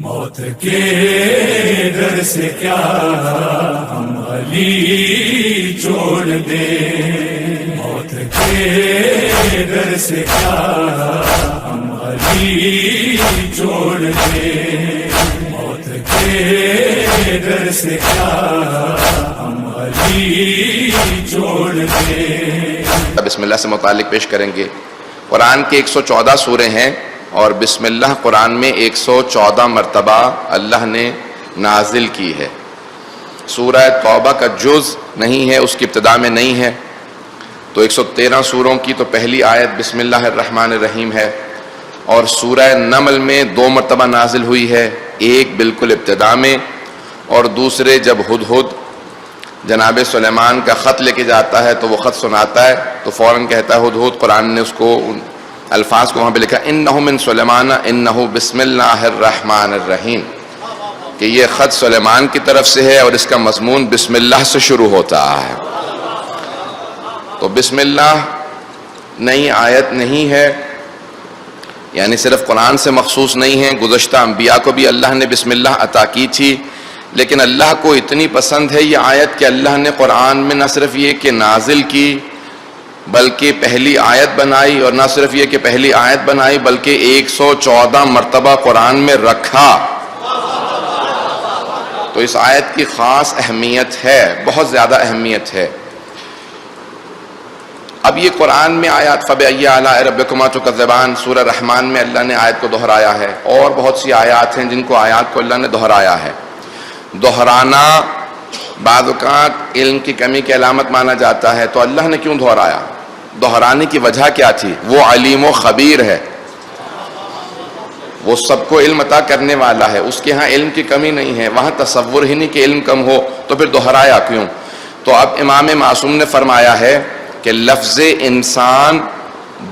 موت کے ڈر سے کیا ہم علی چھوڑ دیں، موت کے ڈر سے کیا ہم علی چھوڑ دیں، موت کے ڈر سے کیا ہم علی چھوڑ دیں۔ بسم اللہ سے متعلق پیش کریں گے۔ قرآن کے 114 سورے ہیں اور بسم اللہ قرآن میں 114 مرتبہ اللہ نے نازل کی ہے۔ سورہ توبہ کا جز نہیں ہے، اس کی ابتدا میں نہیں ہے، تو 113 سوروں کی تو پہلی آیت بسم اللہ الرحمن الرحیم ہے، اور سورہ نمل میں 2 مرتبہ نازل ہوئی ہے، ایک بالکل ابتدا میں اور دوسرے جب ہدہد جناب سلیمان کا خط لے کے جاتا ہے تو وہ خط سناتا ہے تو فوراً کہتا ہے ہدہد، قرآن نے اس کو الفاظ کو وہاں پہ لکھا انہو من سلیمان انہو بسم اللہ الرحمن الرحیم، کہ یہ خط سلیمان کی طرف سے ہے اور اس کا مضمون بسم اللہ سے شروع ہوتا ہے۔ تو بسم اللہ نئی آیت نہیں ہے، یعنی صرف قرآن سے مخصوص نہیں ہے، گزشتہ انبیاء کو بھی اللہ نے بسم اللہ عطا کی تھی، لیکن اللہ کو اتنی پسند ہے یہ آیت کہ اللہ نے قرآن میں نہ صرف یہ کہ نازل کی بلکہ پہلی آیت بنائی، اور نہ صرف یہ کہ پہلی آیت بنائی بلکہ 114 مرتبہ قرآن میں رکھا۔ تو اس آیت کی خاص اہمیت ہے، بہت زیادہ اہمیت ہے۔ اب یہ قرآن میں آیات فَبِأَيِّ آلَاءِ رَبِّكُمَا تُكَذِّبَانِ سورہ رحمان میں اللہ نے آیت کو دہرایا ہے، اور بہت سی آیات ہیں جن کو آیات کو اللہ نے دہرایا ہے۔ دہرانا بعض اوقات علم کی کمی کی علامت مانا جاتا ہے، تو اللہ نے کیوں دہرایا؟ دہرانے کی وجہ کیا تھی؟ وہ علیم و خبیر ہے، وہ سب کو علم عطا کرنے والا ہے، اس کے ہاں علم کی کمی نہیں ہے، وہاں تصور ہی نہیں کہ علم کم ہو، تو پھر دہرایا کیوں؟ تو اب امام معصوم نے فرمایا ہے کہ لفظ انسان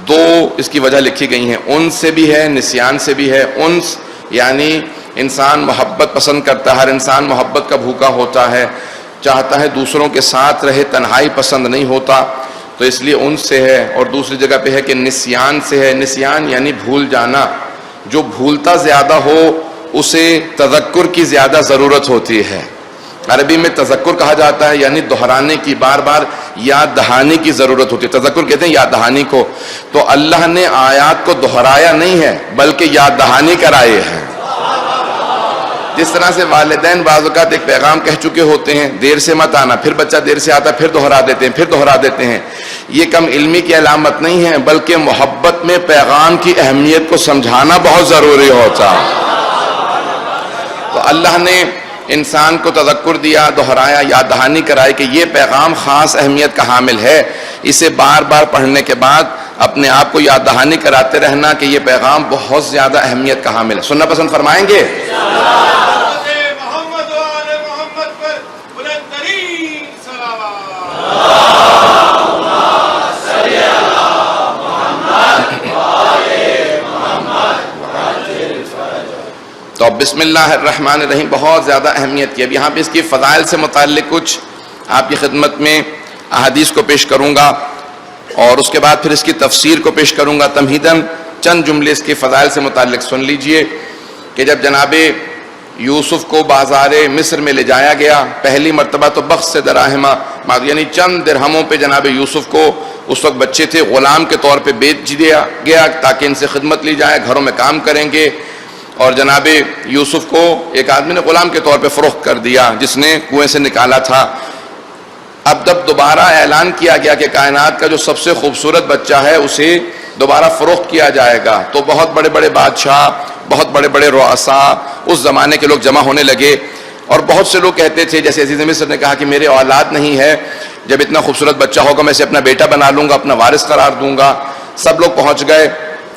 2 اس کی وجہ لکھی گئی ہیں، انس سے بھی ہے، نسیان سے بھی ہے۔ انس یعنی انسان محبت پسند کرتا ہے، ہر انسان محبت کا بھوکا ہوتا ہے، چاہتا ہے دوسروں کے ساتھ رہے، تنہائی پسند نہیں ہوتا، تو اس لیے ان سے ہے۔ اور دوسری جگہ پہ ہے کہ نسیان سے ہے، نسیان یعنی بھول جانا، جو بھولتا زیادہ ہو اسے تذکر کی زیادہ ضرورت ہوتی ہے۔ عربی میں تذکر کہا جاتا ہے یعنی دہرانے کی، بار بار یاد دہانی کی ضرورت ہوتی ہے، تذکر کہتے ہیں یاد دہانی کو۔ تو اللہ نے آیات کو دہرایا نہیں ہے بلکہ یاد دہانی کرائی ہے۔ جس طرح سے والدین بعض اوقات ایک پیغام کہہ چکے ہوتے ہیں دیر سے مت آنا، پھر بچہ دیر سے آتا پھر دہرا دیتے ہیں، پھر دہرا دیتے ہیں، یہ کم علمی کی علامت نہیں ہے بلکہ محبت میں پیغام کی اہمیت کو سمجھانا بہت ضروری ہوتا۔ تو اللہ نے انسان کو تذکر دیا، دہرایا، یاد دہانی کرائی کہ یہ پیغام خاص اہمیت کا حامل ہے، اسے بار بار پڑھنے کے بعد اپنے آپ کو یاد دہانی کراتے رہنا کہ یہ پیغام بہت زیادہ اہمیت کا حامل ہے۔ سننا پسند فرمائیں گے؟ تو بسم اللہ الرحمن الرحیم بہت زیادہ اہمیت کی۔ اب یہاں پہ اس کی فضائل سے متعلق کچھ آپ کی خدمت میں احادیث کو پیش کروں گا، اور اس کے بعد پھر اس کی تفسیر کو پیش کروں گا۔ تمہیداً چند جملے اس کی فضائل سے متعلق سن لیجئے کہ جب جناب یوسف کو بازار مصر میں لے جایا گیا، پہلی مرتبہ تو بخس سے دراہمہ یعنی چند درہموں پہ جناب یوسف کو، اس وقت بچے تھے، غلام کے طور پہ بیچ دیا گیا تاکہ ان سے خدمت لی جائے، گھروں میں کام کریں گے، اور جناب یوسف کو ایک آدمی نے غلام کے طور پہ فروخت کر دیا جس نے کنویں سے نکالا تھا۔ اب جب دوبارہ اعلان کیا گیا کہ کائنات کا جو سب سے خوبصورت بچہ ہے اسے دوبارہ فروخت کیا جائے گا، تو بہت بڑے بڑے بادشاہ، بہت بڑے بڑے رؤساء، اس زمانے کے لوگ جمع ہونے لگے، اور بہت سے لوگ کہتے تھے، جیسے عزیز مصر نے کہا کہ میرے اولاد نہیں ہے، جب اتنا خوبصورت بچہ ہوگا میں اسے اپنا بیٹا بنا لوں گا، اپنا وارث قرار دوں گا۔ سب لوگ پہنچ گئے،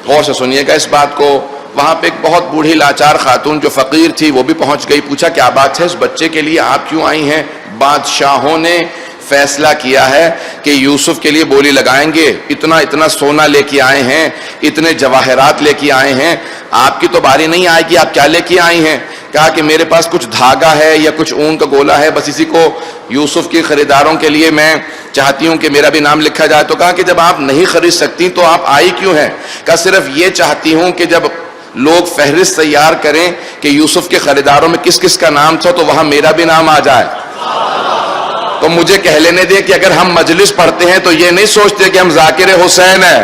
غور سے سنیے گا اس بات کو۔ وہاں پہ ایک بہت بوڑھی لاچار خاتون جو فقیر تھی وہ بھی پہنچ گئی، پوچھا کیا بات ہے، اس بچے کے لیے آپ کیوں آئی ہیں؟ بادشاہوں نے فیصلہ کیا ہے کہ یوسف کے لیے بولی لگائیں گے، اتنا اتنا سونا لے کے آئے ہیں، اتنے جواہرات لے کے آئے ہیں، آپ کی تو باری نہیں آئے گی، آپ کیا لے کے آئی ہیں؟ کہا کہ میرے پاس کچھ دھاگا ہے یا کچھ اون کا گولا ہے، بس اسی کو یوسف کی خریداروں کے لیے میں چاہتی ہوں کہ میرا بھی نام لکھا جائے۔ تو کہا کہ جب آپ نہیں خرید سکتی تو آپ آئی کیوں ہیں؟ کہا صرف یہ چاہتی ہوں کہ جب لوگ فہرست تیار کریں کہ یوسف کے خریداروں میں کس کس کا نام تھا تو وہاں میرا بھی نام آ جائے. تو مجھے کہہ لینے دیں کہ اگر ہم مجلس پڑھتے ہیں تو یہ نہیں سوچتے کہ ہم ذاکر حسین ہیں.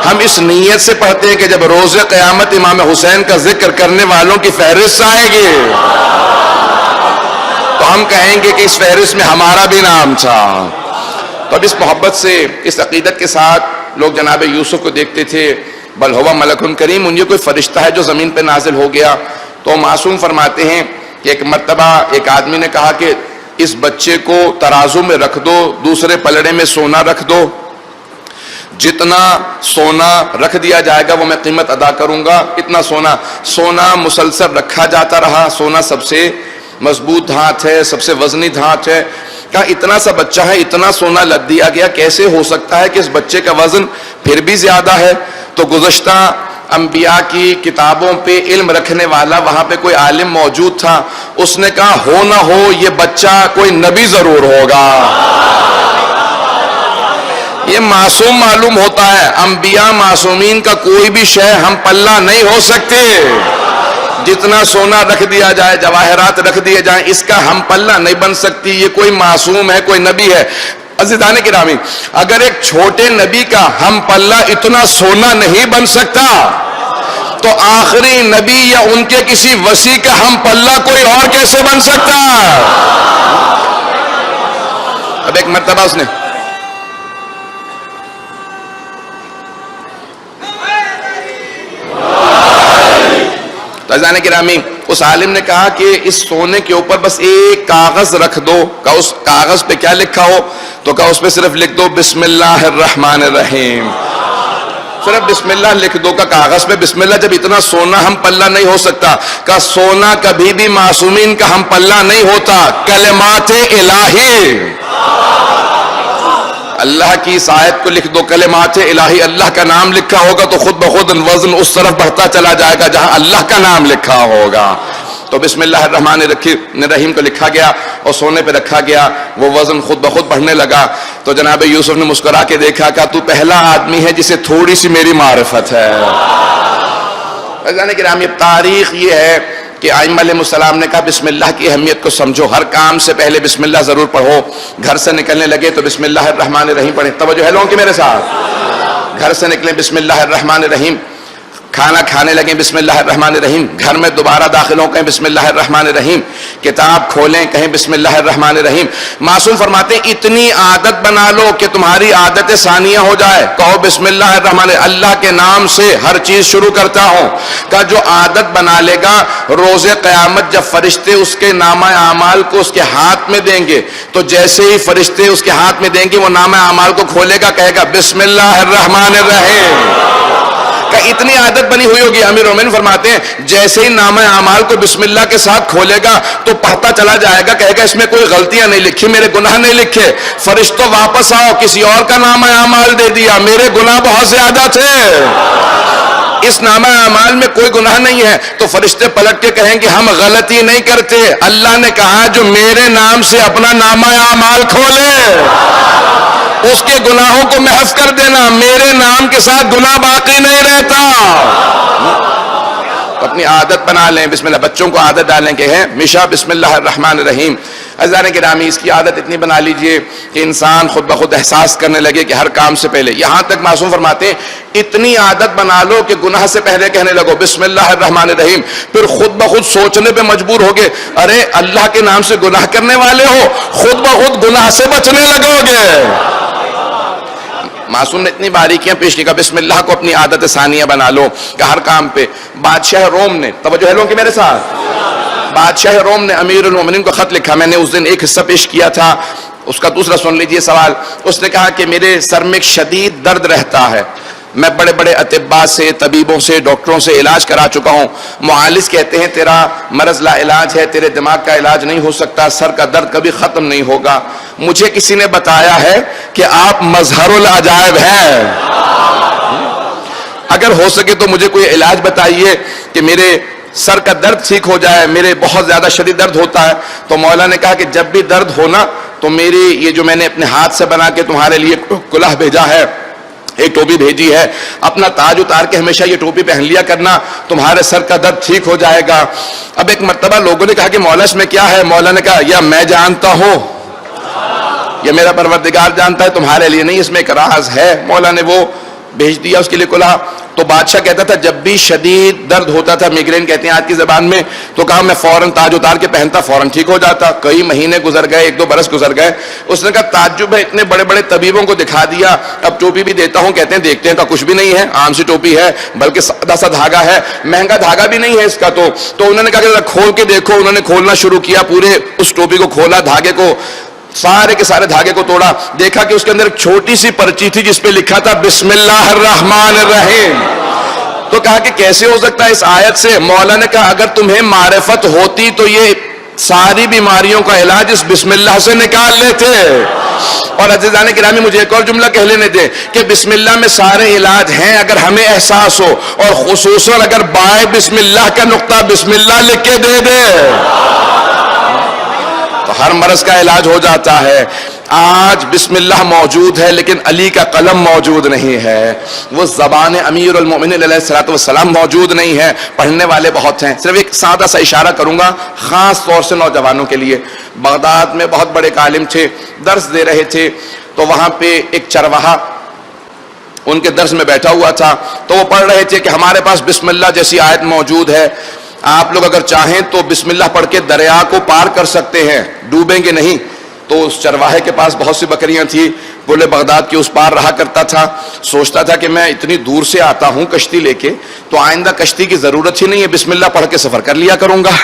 ہم اس نیت سے پڑھتے ہیں کہ جب روز قیامت امام حسین کا ذکر کرنے والوں کی فہرست آئے گی تو ہم کہیں گے کہ اس فہرست میں ہمارا بھی نام تھا. تو اب اس محبت سے، اس عقیدت کے ساتھ لوگ جناب یوسف کو دیکھتے تھے. بل ہوا ملک کریم، ان یہ کوئی فرشتہ ہے جو زمین پہ نازل ہو گیا. تو معصوم فرماتے ہیں کہ ایک مرتبہ ایک آدمی نے کہا کہ اس بچے کو ترازو میں رکھ دو، دوسرے پلڑے میں سونا رکھ دو، جتنا سونا رکھ دیا جائے گا وہ میں قیمت ادا کروں گا. اتنا سونا مسلسل رکھا جاتا رہا. سونا سب سے مضبوط دھات ہے، سب سے وزنی دھات ہے. کہا اتنا سا بچہ ہے، اتنا سونا لد دیا گیا، کیسے ہو سکتا ہے کہ اس بچے کا وزن پھر بھی زیادہ ہے؟ تو گزشتہ انبیاء کی کتابوں پہ علم رکھنے والا وہاں پہ کوئی عالم موجود تھا. اس نے کہا ہو نہ ہو یہ بچہ کوئی نبی ضرور ہوگا. یہ معصوم معلوم ہوتا ہے. انبیاء معصومین کا کوئی بھی شے ہم پلہ نہیں ہو سکتے. جتنا سونا رکھ دیا جائے، جواہرات رکھ دیے جائیں، اس کا ہم پلہ نہیں بن سکتی. یہ کوئی معصوم ہے، کوئی نبی ہے. عزیزان گرامی، اگر ایک چھوٹے نبی کا ہم پلہ اتنا سونا نہیں بن سکتا تو آخری نبی یا ان کے کسی وصی کا ہم پلہ کوئی اور کیسے بن سکتا؟ اب ایک مرتبہ اس نے عزیزان گرامی، اس عالم نے کہا کہ اس سونے کے اوپر بس ایک کاغذ رکھ دو. کہا اس کاغذ پہ کیا لکھا ہو؟ تو کہا اس پہ صرف لکھ دو بسم اللہ الرحمن الرحیم. صرف بسم اللہ لکھ دو. کا کاغذ پہ بسم اللہ. جب اتنا سونا ہم پلہ نہیں ہو سکتا، کا سونا کبھی بھی معصومین کا ہم پلہ نہیں ہوتا. کلمات الہی، اللہ کی اس آیت کو لکھ دو. کلمات الہی، اللہ کا نام لکھا ہوگا تو خود بخود وزن اس طرف بڑھتا چلا جائے گا جہاں اللہ کا نام لکھا ہوگا. تو بسم اللہ الرحمن الرحیم کو لکھا گیا اور سونے پہ رکھا گیا. وہ وزن خود بخود بڑھنے لگا. تو جناب یوسف نے مسکرا کے دیکھا، کہا تو پہلا آدمی ہے جسے تھوڑی سی میری معرفت ہے. گرامی، تاریخ یہ ہے کہ ائمہ علیہ السلام نے کہا بسم اللہ کی اہمیت کو سمجھو. ہر کام سے پہلے بسم اللہ ضرور پڑھو. گھر سے نکلنے لگے تو بسم اللہ الرحمن الرحیم پڑھیں. توجہ ہے لوگوں کی میرے ساتھ. گھر سے نکلیں بسم اللہ الرحمن الرحیم. کھانا کھانے لگیں بسم اللہ الرحمن الرحیم. گھر میں دوبارہ داخل ہوں کہیں بسم اللہ الرحمن الرحیم. کتاب کھولیں کہیں بسم اللہ الرحمن الرحیم. معصوم فرماتے ہیں اتنی عادت بنا لو کہ تمہاری عادت ثانیہ ہو جائے. کہو بسم اللہ الرحمن الرحیم، اللہ کے نام سے ہر چیز شروع کرتا ہوں. کا جو عادت بنا لے گا، روز قیامت جب فرشتے اس کے نامہ اعمال کو اس کے ہاتھ میں دیں گے تو جیسے ہی فرشتے اس کے ہاتھ میں دیں گے وہ نامہ اعمال کو کھولے گا، کہے گا بسم اللہ الرحمن الرحیم. کہ اتنی عادت بنی ہوئی ہوگی. امیر مومنین فرماتے ہیں جیسے ہی نامہ اعمال کو بسم اللہ کے ساتھ کھولے گا تو پڑھتا چلا جائے گا، کہے گا اس میں کوئی غلطیاں نہیں لکھی، میرے گناہ نہیں لکھے. فرشتوں واپس آؤ، کسی اور کا نامہ اعمال دے دیا، میرے گناہ بہت زیادہ تھے، اس نامہ اعمال میں کوئی گناہ نہیں ہے. تو فرشتے پلٹ کے کہیں گے ہم غلطی نہیں کرتے. اللہ نے کہا جو میرے نام سے اپنا نامہ اعمال کھولے اس کے گناہوں کو محف کر دینا، میرے نام کے ساتھ گناہ باقی نہیں رہتا. اپنی عادت بنا لیں بسم اللہ. بچوں کو عادت ڈالیں کہ ہیں ہمیشہ بسم اللہ الرحمن الرحیم. عزیزان گرامی، اس کی عادت اتنی بنا لیجئے کہ انسان خود بخود احساس کرنے لگے کہ ہر کام سے پہلے، یہاں تک معصوم فرماتے ہیں اتنی عادت بنا لو کہ گناہ سے پہلے کہنے لگو بسم اللہ الرحمن الرحیم. پھر خود بخود سوچنے پہ مجبور ہوگے ارے اللہ کے نام سے گناہ کرنے والے ہو، خود بخود گناہ سے بچنے لگو گے. معصوم نے اتنی باریکیاں پیش کی. بسم اللہ کو اپنی عادت ثانیہ بنا لو کہ ہر کام پہ. بادشاہ روم نے، توجہ ہے لوگوں کی میرے ساتھ، بادشاہ روم نے امیر المومنین کو خط لکھا. میں نے اس دن ایک حصہ پیش کیا تھا، اس کا دوسرا سن لیجئے سوال. اس نے کہا کہ میرے سر میں ایک شدید درد رہتا ہے، میں بڑے بڑے اطباء سے، طبیبوں سے، ڈاکٹروں سے علاج کرا چکا ہوں. معالج کہتے ہیں تیرا مرض لا علاج ہے، تیرے دماغ کا علاج نہیں ہو سکتا، سر کا درد کبھی ختم نہیں ہوگا. مجھے کسی نے بتایا ہے کہ آپ مظہر العجائب ہیں، اگر ہو سکے تو مجھے کوئی علاج بتائیے کہ میرے سر کا درد ٹھیک ہو جائے، میرے بہت زیادہ شدید درد ہوتا ہے. تو مولا نے کہا کہ جب بھی درد ہونا تو میری یہ جو میں نے اپنے ہاتھ سے بنا کے تمہارے لیے کلہ بھیجا ہے ایک ٹوپی بھیجی ہے، اپنا تاج اتار کے ہمیشہ یہ ٹوپی پہن لیا کرنا، تمہارے سر کا درد ٹھیک ہو جائے گا۔ اب ایک مرتبہ لوگوں نے کہا کہ مولا اس میں کیا ہے؟ مولا نے کہا یا میں جانتا ہوں یا میرا پروردگار جانتا ہے، تمہارے لیے نہیں، اس میں ایک راز ہے۔ مولا نے وہ بھیج دیا اس کے لیے کھلا۔ تو بادشاہ کہتا تھا جب بھی شدید درد ہوتا تھا، میگرین کہتے ہیں آج کی زبان میں، تو کہا میں فوراً تاج اتار کے پہنتا، فوراً ٹھیک ہو جاتا۔ کئی مہینے گزر گئے، 1-2 برس گزر گئے۔ اس نے کہا تعجب ہے، اتنے بڑے بڑے طبیبوں کو دکھا دیا، اب ٹوپی بھی دیتا ہوں، کہتے ہیں دیکھتے ہیں کا کچھ بھی نہیں ہے، عام سی ٹوپی ہے، بلکہ سادہ سا دھاگا ہے، مہنگا دھاگا بھی نہیں ہے اس کا۔ تو انہوں نے کہا کہ کھول کے دیکھو۔ انہوں نے کھولنا شروع کیا، پورے اس ٹوپی کو کھولا، دھاگے کو، سارے کے سارے دھاگے کو توڑا، دیکھا کہ اس کے اندر ایک چھوٹی سی پرچی تھی جس پہ لکھا تھا بسم اللہ الرحمن الرحیم۔ تو کہا کہ کیسے ہو سکتا ہے اس آیت سے؟ مولا نے کہا اگر تمہیں معرفت ہوتی تو یہ ساری بیماریوں کا علاج اس بسم اللہ سے نکال لیتے۔ اور عزیزان گرامی مجھے ایک اور جملہ کہہ لینے دیں کہ بسم اللہ میں سارے علاج ہیں اگر ہمیں احساس ہو، اور خصوصاً اگر بائیں بسم اللہ کا نقطہ بسم اللہ لکھ کے دے دے تو ہر مرض کا علاج ہو جاتا ہے۔ آج بسم اللہ موجود ہے لیکن علی کا قلم موجود نہیں ہے، وہ زبان امیر المومنین علیہ الصلوۃ والسلام موجود نہیں ہے۔ پڑھنے والے بہت ہیں، صرف ایک سادہ سا اشارہ کروں گا خاص طور سے نوجوانوں کے لیے۔ بغداد میں بہت بڑے عالم تھے، درس دے رہے تھے، تو وہاں پہ ایک چرواہا ان کے درس میں بیٹھا ہوا تھا، تو وہ پڑھ رہے تھے کہ ہمارے پاس بسم اللہ جیسی آیت موجود ہے، آپ لوگ اگر چاہیں تو بسم اللہ پڑھ کے دریا کو پار کر سکتے ہیں، ڈوبیں گے نہیں۔ تو اس چرواہے کے پاس بہت سی بکریاں تھیں، بولے بغداد کے اس پار رہا کرتا تھا، سوچتا تھا کہ میں اتنی دور سے آتا ہوں کشتی لے کے، تو آئندہ کشتی کی ضرورت ہی نہیں ہے، بسم اللہ پڑھ کے سفر کر لیا کروں گا۔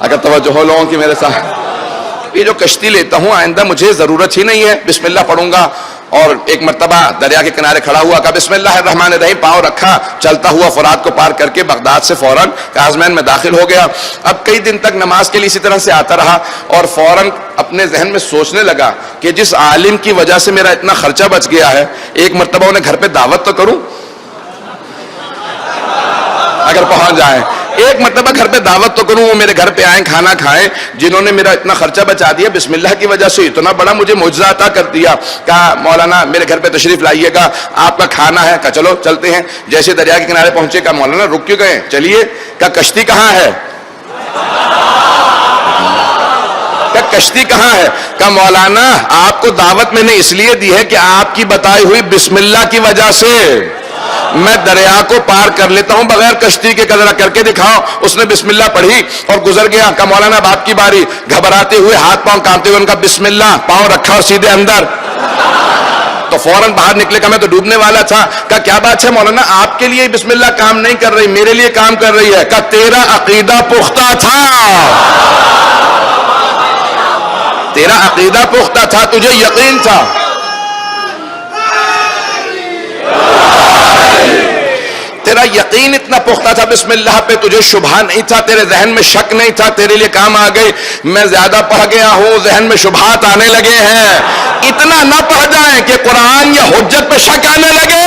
اگر توجہ ہو لوگوں کی میرے ساتھ، یہ جو کشتی لیتا ہوں آئندہ مجھے ضرورت ہی نہیں ہے، بسم اللہ پڑھوں گا۔ اور ایک مرتبہ دریا کے کنارے کھڑا ہوا، کہا بسم اللہ الرحمن الرحیم، پاؤں رکھا، چلتا ہوا فرات کو پار کر کے بغداد سے فوراً کازمین میں داخل ہو گیا۔ اب کئی دن تک نماز کے لیے اسی طرح سے آتا رہا، اور فوراً اپنے ذہن میں سوچنے لگا کہ جس عالم کی وجہ سے میرا اتنا خرچہ بچ گیا ہے، ایک مرتبہ انہیں گھر پہ دعوت تو کروں، اگر پہنچ جائیں، ایک مرتبہ گھر پہ دعوت تو کروں، وہ میرے گھر پہ آئیں، کھانا کھائیں، جنہوں نے میرا اتنا خرچہ بچا دیا بسم اللہ کی وجہ سے، اتنا بڑا مجھے معجزہ عطا کر دیا۔ کہا مولانا میرے گھر پہ تشریف لائیے گا، آپ کا کھانا ہے۔ کہا چلو چلتے ہیں۔ جیسے دریا کے کنارے پہنچے، کہا مولانا رک کیوں گئے؟ چلیے۔ کہا کشتی کہاں ہے؟ کہا کشتی کہاں ہے؟ کہا مولانا آپ کو دعوت میں نے اس لیے دی ہے کہ آپ کی بتائی ہوئی بسم اللہ کی وجہ سے میں دریا کو پار کر لیتا ہوں بغیر کشتی کے، ذرا کر کے دکھاؤ۔ اس نے بسم اللہ پڑھی اور گزر گیا۔ کہا مولانا اب آپ کی باری۔ گھبراتے ہوئے، ہاتھ پاؤں کانپتے ہوئے، ان کا بسم اللہ، پاؤں رکھا اور سیدھے اندر۔ تو فوراً باہر نکلے، کہا میں تو ڈوبنے والا تھا۔ کہا کیا بات ہے مولانا، آپ کے لیے بسم اللہ کام نہیں کر رہی، میرے لیے کام کر رہی ہے۔ کہا تیرا عقیدہ پختہ تھا، تیرا عقیدہ پختہ تھا، تجھے یقین تھا۔ تیرا یقین اتنا پختہ تھا بسم اللہ پہ، تجھے شبہ نہیں تھا، تیرے ذہن میں شک نہیں تھا، تیرے لیے کام آ گئی۔ میں زیادہ پڑھ گیا ہوں، ذہن میں شبہات آنے لگے ہیں، اتنا نہ پڑھ جائیں کہ قرآن یا حجت پہ شک آنے لگے۔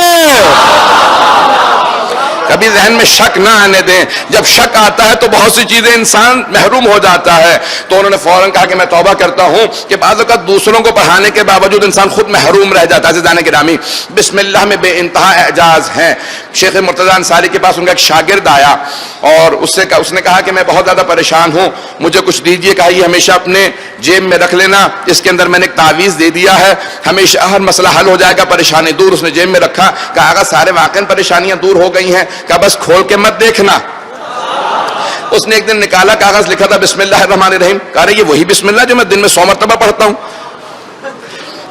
کبھی ذہن میں شک نہ آنے دیں، جب شک آتا ہے تو بہت سی چیزیں انسان محروم ہو جاتا ہے۔ تو انہوں نے فوراً کہا کہ میں توبہ کرتا ہوں کہ بعض اوقات دوسروں کو پڑھانے کے باوجود انسان خود محروم رہ جاتا ہے۔ عزیزان گرامی، بسم اللہ میں بے انتہا اعجاز ہیں۔ شیخ مرتضیٰ انصاری کے پاس ان کا ایک شاگرد آیا اور اس نے کہا کہ میں بہت زیادہ پریشان ہوں، مجھے کچھ دیجئے۔ کہا یہ ہمیشہ اپنے جیب میں رکھ لینا، اس کے اندر میں نے ایک تعویذ دے دیا ہے، ہمیشہ ہر مسئلہ حل ہو جائے گا، پریشانی دور۔ اس نے جیب میں رکھا، کہا آقا سارے واقعی پریشانیاں دور ہو گئی ہیں؟ کہا بس کھول کے مت دیکھنا۔ اس نے ایک دن نکالا، کاغذ لکھا تھا بسم اللہ الرحمن الرحیم۔ کہا رہے یہ وہی بسم اللہ جو میں دن میں 100 مرتبہ پڑھتا ہوں،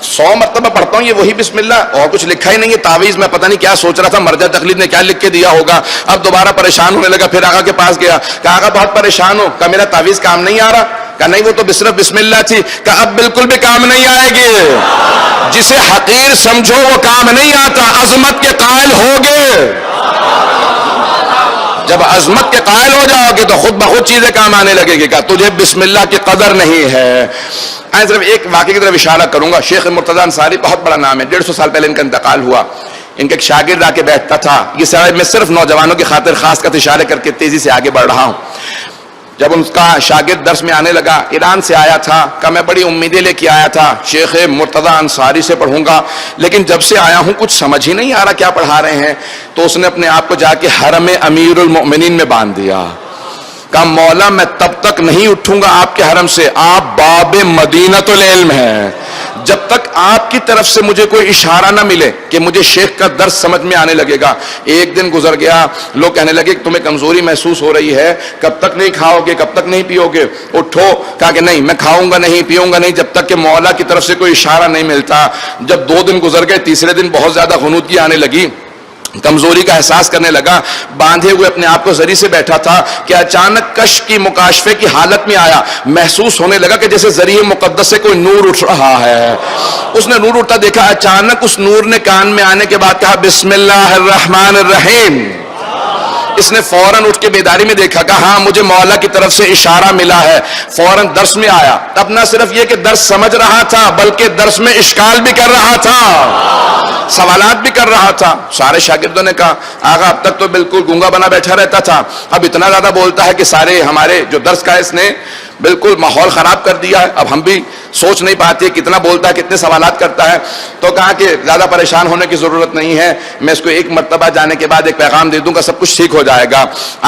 100 مرتبہ پڑھتا ہوں، یہ وہی بسم اللہ، اور کچھ لکھا ہی نہیں ہے تعویذ میں۔ پتہ نہیں کیا سوچ رہا تھا، مرجع تقلید نے کیا لکھ کے دیا ہوگا۔ اب دوبارہ پریشان ہونے لگا، پھر آقا کے پاس گیا، کہا آقا بہت پریشان ہوں۔ کہا میرا تعویذ کام نہیں آ رہا؟ کہا نہیں وہ تو صرف بسم اللہ تھی۔ کہا اب بالکل بھی کام نہیں آئے گی، جسے حقیر سمجھو وہ کام نہیں آتا، عظمت کے قائل ہوگے۔ جب عظمت کے قائل ہو جاؤ گے تو خود بخود چیزیں کام آنے لگے گی۔ کہا تجھے بسم اللہ کی قدر نہیں ہے۔ صرف ایک واقعے کی طرف اشارہ کروں گا۔ شیخ مرتضیٰ انصاری بہت بڑا نام ہے، 150 سال پہلے ان کا انتقال ہوا۔ ان کا ایک شاگرد آ کے بیٹھتا تھا، یہ سارے میں صرف نوجوانوں کی خاطر خاص کر اشارے کر کے تیزی سے آگے بڑھ رہا ہوں۔ جب ان کا شاگرد درس میں آنے لگا، ایران سے آیا تھا، کہ میں بڑی امیدیں لے کے آیا تھا شیخ مرتضی انصاری سے پڑھوں گا، لیکن جب سے آیا ہوں کچھ سمجھ ہی نہیں آ رہا کیا پڑھا رہے ہیں. تو اس نے اپنے آپ کو جا کے حرم امیر المؤمنین میں باندھ دیا. کہا مولا میں تب تک نہیں اٹھوں گا آپ کے حرم سے، آپ باب مدینۃ العلم ہیں، جب تک آپ کی طرف سے مجھے کوئی اشارہ نہ ملے کہ مجھے شیخ کا درس سمجھ میں آنے لگے گا. ایک دن گزر گیا، لوگ کہنے لگے کہ تمہیں کمزوری محسوس ہو رہی ہے، کب تک نہیں کھاؤ گے، کب تک نہیں پیو گے، اٹھو. کہا کہ نہیں، میں کھاؤں گا نہیں، پیوں گا نہیں جب تک کہ مولا کی طرف سے کوئی اشارہ نہیں ملتا. جب 2 دن گزر گئے، تیسرے دن بہت زیادہ غنودگی آنے لگی، کمزوری کا احساس کرنے لگا، باندھے ہوئے اپنے آپ کو زری سے بیٹھا تھا کہ اچانک کشف کی مکاشفے کی حالت میں آیا. محسوس ہونے لگا کہ جیسے ذریعہ مقدس سے کوئی نور اٹھ رہا ہے. اس نے نور اٹھتا دیکھا. اچانک اس نور نے کان میں آنے کے بعد کہا بسم اللہ الرحمن الرحیم. اس نے فوراً اٹھ کے بیداری میں دیکھا کہ ہاں مجھے مولا کی طرف سے اشارہ ملا ہے. فوراً درس میں آیا. اب نہ صرف یہ کہ درس سمجھ رہا تھا بلکہ درس میں اشکال بھی کر رہا تھا، سوالات بھی کر رہا تھا. سارے شاگردوں نے کہا آقا اب تک تو بالکل گونگا بنا بیٹھا رہتا تھا، اب اتنا زیادہ بولتا ہے کہ سارے ہمارے جو درس کا اس نے بالکل ماحول خراب کر دیا ہے، اب ہم بھی سوچ نہیں پاتے کتنا بولتا ہے، کتنے سوالات کرتا ہے. تو کہا کہ زیادہ پریشان ہونے کی ضرورت نہیں ہے، میں اس کو ایک مرتبہ جانے کے بعد ایک پیغام دے دوں گا، سب کچھ ٹھیک ہو جائے گا.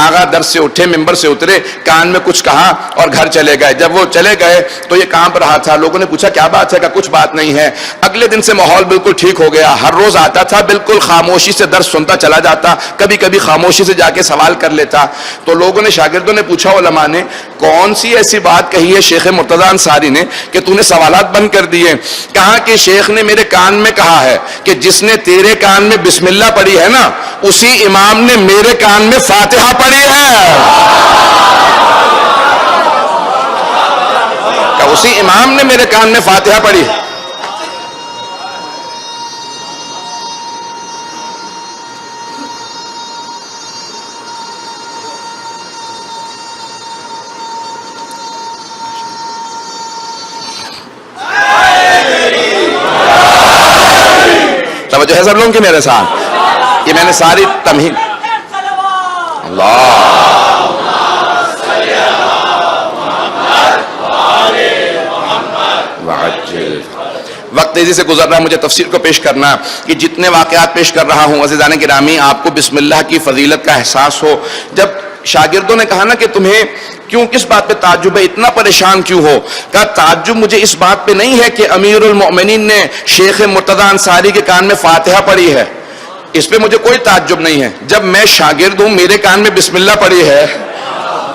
آقا درس سے اٹھے، ممبر سے اترے، کان میں کچھ کہا اور گھر چلے گئے. جب وہ چلے گئے تو یہ کانپ رہا تھا. لوگوں نے پوچھا کیا بات ہے؟ کہ کچھ بات نہیں ہے. اگلے دن سے ماحول بالکل ٹھیک ہو گیا. ہر روز آتا تھا، بالکل خاموشی سے درس سنتا چلا جاتا، کبھی کبھی خاموشی سے جا کے سوال کر لیتا. تو لوگوں نے، شاگردوں نے پوچھا علماء نے کون سی ایسی بات کہی ہے شیخ مرتضی انصاری نے کہ تو نے سوالات بند کر دیے؟ کہا کہ شیخ نے میرے کان میں کہا ہے کہ جس نے تیرے کان میں بسم اللہ پڑھی ہے نا، اسی امام نے میرے کان میں فاتحہ پڑھی ہے. کہ اسی امام نے میرے کان میں فاتحہ پڑھی ہے. توجہ ہے سب لوگوں کی میرے ساتھ؟ یہ میں نے ساری تمہید اللہ وقت تیزی سے گزر رہا ہے، مجھے تفسیر کو پیش کرنا کہ جتنے واقعات پیش کر رہا ہوں عزیزان گرامی آپ کو بسم اللہ کی فضیلت کا احساس ہو. جب شاگردوں نے کہا نا کہ تمہیں کیوں، کس بات پہ تعجب ہے، اتنا پریشان کیوں ہو؟ کہا تعجب مجھے اس بات پہ نہیں ہے کہ امیر المؤمنین نے شیخ مرتضی انصاری کے کان میں فاتحہ پڑھی ہے، اس پہ مجھے کوئی تعجب نہیں ہے. جب میں شاگرد ہوں، میرے کان میں بسم اللہ پڑھی ہے،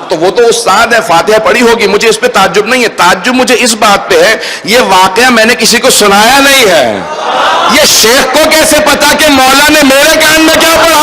تو وہ تو استاد ہے، فاتحہ پڑھی ہوگی، مجھے اس پہ تعجب نہیں ہے. تعجب مجھے اس بات پہ ہے یہ واقعہ میں نے کسی کو سنایا نہیں ہے. یہ شیخ کو کیسے پتا کہ مولا نے میرے کان میں کیا پڑھا؟